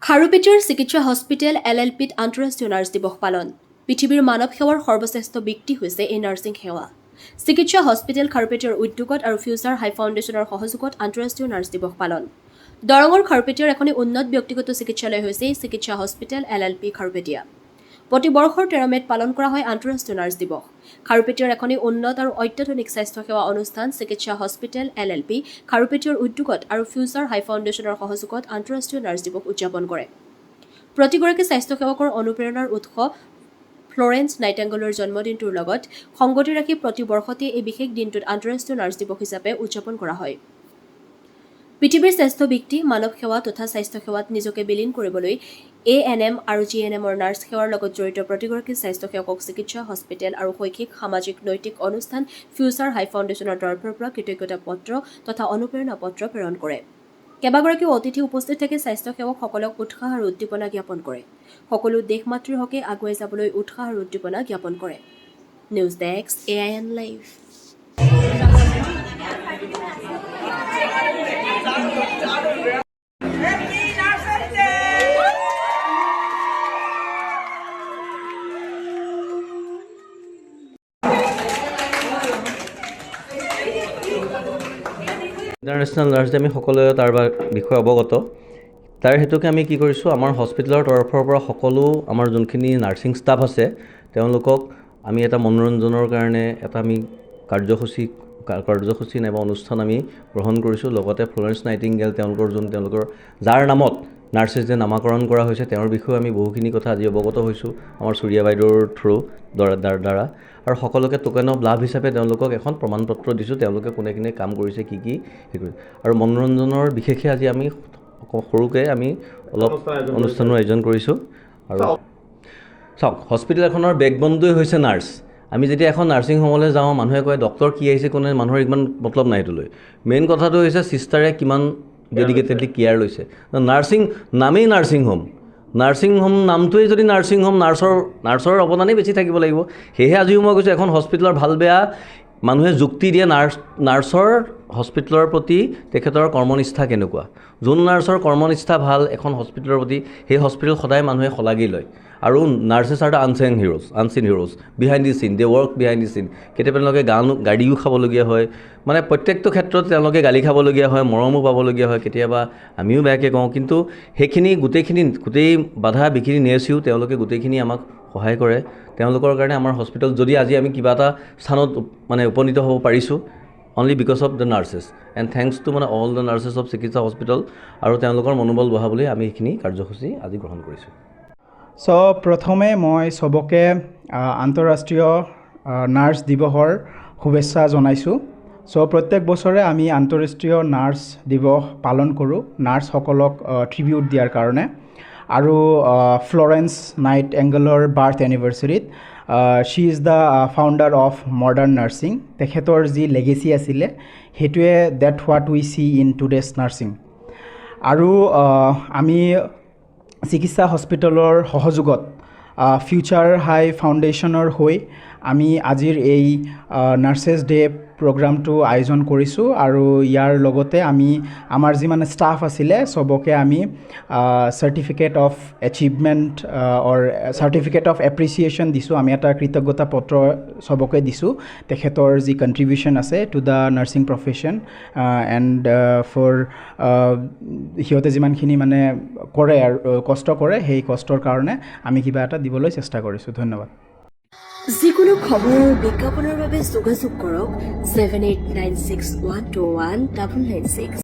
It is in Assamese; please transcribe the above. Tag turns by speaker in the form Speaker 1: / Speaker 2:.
Speaker 1: খাৰুপেটীৰ চিকিৎসা হস্পিটেল LLPত আন্তঃৰাষ্ট্ৰীয় নাৰ্ছ দিৱস পালন। পৃথিৱীৰ মানৱ সেৱাৰ সৰ্বশ্ৰেষ্ঠ ব্যক্তি হৈছে এই নাৰ্ছিং সেৱা। চিকিৎসা হস্পিটেল খাৰুপেটীৰ উদ্যোগত আৰু ফিউচাৰ হাই ফাউণ্ডেশ্যনৰ সহযোগত আন্তঃৰাষ্ট্ৰীয় নাৰ্ছ দিৱস পালন। দৰঙৰ খাৰুপেটীৰ এখন উন্নত ব্যক্তিগত চিকিৎসালয় হৈছে এই চিকিৎসা হস্পিটেল LLP খাৰুপেটীয়া। প্ৰতি বৰ্ষৰ 13 মে'ত পালন কৰা হয় আন্তঃৰাষ্ট্ৰীয় নাৰ্ছ দিৱস। খাৰুপেটীৰ এখনি উন্নত আৰু অত্যাধুনিক স্বাস্থ্যসেৱা অনুষ্ঠান চিকিৎসা হস্পিটেল LLP খাৰুপেটীৰ উদ্যোগত আৰু ফিউচাৰ হাই ফাউণ্ডেশ্যনৰ সহযোগত আন্তঃৰাষ্ট্ৰীয় নাৰ্ছ দিৱস উদযাপন কৰে। প্ৰতিগৰাকী স্বাস্থ্যসেৱকৰ অনুপ্ৰেৰণাৰ উৎস ফ্লৰেন্স নাইটেংগেলৰ জন্মদিনটোৰ লগত সংগতি ৰাখি প্ৰতি বৰ্ষতে এই বিশেষ দিনটোত আন্তঃৰাষ্ট্ৰীয় নাৰ্ছ দিৱস হিচাপে উদযাপন কৰা হয়। পৃথিৱীৰ শ্ৰেষ্ঠ ব্যক্তি মানৱ সেৱা তথা স্বাস্থ্যসেৱাত নিজকে বিলীন কৰিবলৈ ANM আৰু GNMৰ নাৰ্ছ সেৱাৰ লগত জড়িত প্ৰতিগৰাকী স্বাস্থ্যসেৱকক চিকিৎসা হস্পিটেল আৰু শৈক্ষিক সামাজিক নৈতিক অনুষ্ঠান ফিউচাৰ হাই ফাউণ্ডেশ্যনৰ তৰফৰ পৰা কৃতজ্ঞতা পত্ৰ তথা অনুপ্ৰেৰণা পত্ৰ প্ৰেৰণ কৰে। কেইবাগৰাকীও অতিথি উপস্থিত থাকি স্বাস্থ্যসেৱকসকলক উৎসাহ আৰু উদ্দীপনা জ্ঞাপন কৰে। সকলো দেশ মাতৃৰ হকে আগুৱাই যাবলৈ উৎসাহ আৰু উদ্দীপনা জ্ঞাপন কৰে। News desk AIN live.
Speaker 2: International nurse day আমি সকলোৱে তাৰ বিষয়ে অৱগত। তাৰ হেতুকে আমি কি কৰিছোঁ, আমাৰ হস্পিটেলৰ তৰফৰ পৰা সকলো আমাৰ যোনখিনি নাৰ্ছিং ষ্টাফ আছে তেওঁলোকক আমি এটা মনোৰঞ্জনৰ কাৰণে এটা আমি কাৰ্যসূচী নাইবা অনুষ্ঠান আমি গ্ৰহণ কৰিছোঁ। লগতে ফ্লৰেন্স নাইটিংগেল তেওঁলোকৰ যাৰ নামত নাৰ্ছেছ ডে নামাকৰণ কৰা হৈছে তেওঁৰ বিষয়েও আমি বহুখিনি কথা আজি অৱগত হৈছোঁ আমাৰ চুৰীয়া বাইদেউৰ দ্বাৰা। আৰু সকলোকে টোকেন অফ লাভ হিচাপে তেওঁলোকক এখন প্ৰমাণ পত্ৰ দিছোঁ, তেওঁলোকে কোনে কাম কৰিছে কি হেৰি কৰিছে। আৰু মনোৰঞ্জনৰ বিশেষে আজি আমি সৰুকৈ আমি অলপ অনুষ্ঠানৰ আয়োজন কৰিছোঁ। আৰু চাওক, হস্পিটেল এখনৰ বেকবনটোৱে হৈছে নাৰ্ছ। আমি যেতিয়া এখন নাৰ্ছিং হোমলৈ যাওঁ মানুহে কয় ডক্টৰ কি আহিছে কোনে, মানুহৰ ইমান মতলব নাই এইটোলৈ। মেইন কথাটো হৈছে চিষ্টাৰে কিমান ডেডিকেটেডলি কেয়াৰ লৈছে। নাৰ্ছিং নামেই নাৰ্ছিং হোম, নামটোৱেই যদি নাৰ্ছিং হোম, নাৰ্ছৰ অৱদানেই বেছি থাকিব লাগিব। সেয়েহে আজিও মই কৈছোঁ এখন হস্পিটেলৰ ভাল বেয়া মানুহে যুক্তি দিয়ে নাৰ্ছৰ হস্পিটেলৰ প্ৰতি তেখেতৰ কৰ্মনিষ্ঠা কেনেকুৱা। যোন নাৰ্ছৰ কৰ্মনিষ্ঠা ভাল এখন হস্পিটেলৰ প্ৰতি সেই হস্পিটেল সদায় মানুহে শলাগি লয়। আৰু nurses are the unseen heroes behind the scene, they work behind the চিন। কেতিয়াবা তেওঁলোকে গালিও খাবলগীয়া হয়, মানে প্ৰত্যেকটো ক্ষেত্ৰত তেওঁলোকে গালি খাবলগীয়া হয়, মৰমো পাবলগীয়া হয়, কেতিয়াবা আমিও বেয়াকৈ কওঁ। কিন্তু সেইখিনি গোটেই বাধা বিঘিনি নেওচিও তেওঁলোকে গোটেইখিনি আমাক সহায় কৰে। তেওঁলোকৰ কাৰণে আমাৰ হস্পিটেল যদি আজি আমি কিবা এটা স্থানত মানে উপনীত হ'ব পাৰিছোঁ only because of the nurses and thanks two মানে অল দ্য নাৰ্ছেছ অফ চিকিৎসা হস্পিটেল। আৰু তেওঁলোকৰ মনোবল বঢ়াবলৈ আমি এইখিনি কাৰ্যসূচী আজি গ্ৰহণ কৰিছোঁ।
Speaker 3: প্ৰথমে মই চবকে আন্তঃৰাষ্ট্ৰীয় নাৰ্ছ দিৱসৰ শুভেচ্ছা জনাইছোঁ। প্ৰত্যেক বছৰে আমি আন্তঃৰাষ্ট্ৰীয় নাৰ্ছ দিৱস পালন কৰোঁ নাৰ্ছসকলক ট্ৰিবিউট দিয়াৰ কাৰণে। আৰু ফ্লৰেন্স নাইটেংগেলৰ বাৰ্থ এনিভাৰ্চাৰীত she is the founder of modern nursing. তেখেতৰ যি লেগেচি আছিলে সেইটোৱে that what we see in today's nursing. আৰু আমি চিকিৎসা হস্পিটেলৰ সহযোগত ফিউচাৰ হাই ফাউণ্ডেশ্যনৰ হৈ আমি আজিৰ এই নাৰ্ছেছ ডে প্ৰগ্ৰামটো আয়োজন কৰিছোঁ। আৰু ইয়াৰ লগতে আমি আমাৰ যিমান ষ্টাফ আছিলে চবকে আমি certificate of achievement or certificate of appreciation দিছোঁ। আমি এটা কৃতজ্ঞতা পত্ৰ চবকে দিছোঁ তেখেতৰ যি কণ্ট্ৰিবিউশ্যন আছে to the nursing profession and for সিহঁতে যিমানখিনি মানে কৰে আৰু কষ্ট কৰে সেই কষ্টৰ কাৰণে আমি কিবা এটা দিবলৈ চেষ্টা কৰিছোঁ। ধন্যবাদ।
Speaker 1: যিকোনো খবৰ আৰু বিজ্ঞাপনৰ বাবে যোগাযোগ কৰক 7896121996।